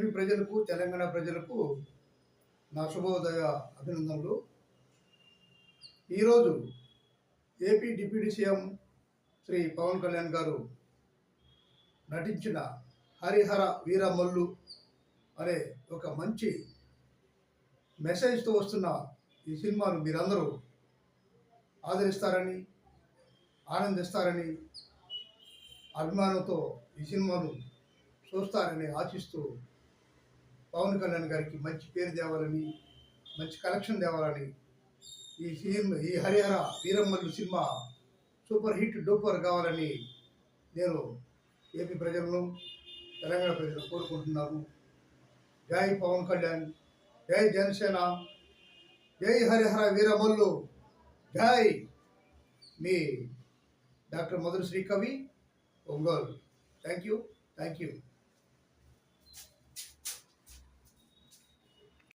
AP ప్రజలకు, తెలంగాణ ప్రజలకు నా శుభోదయ అభినందనలు. ఈరోజు AP deputy CM Shri Pawan Kalyan గారు నటించిన హరిహర వీరమల్లు అనే ఒక మంచి మెసేజ్తో వస్తున్న ఈ సినిమాను మీరందరూ ఆదరిస్తారని, ఆనందిస్తారని, అభిమానంతో ఈ సినిమాను చూస్తారని ఆశిస్తూ పవన్ కళ్యాణ్ గారికి మంచి పేరు తేవాలని, మంచి కలెక్షన్ తేవాలని, ఈ Harihara Veeramallu cinema super hit duper కావాలని నేను ఏపీ ప్రజలను, తెలంగాణ ప్రజలను కోరుకుంటున్నాను. జై పవన్ కళ్యాణ్, జై జనసేన, జై హరిహర వీరమల్లు, జై మీ డాక్టర్ మధుశ్రీ కవి ఒంగోలు. Thank you.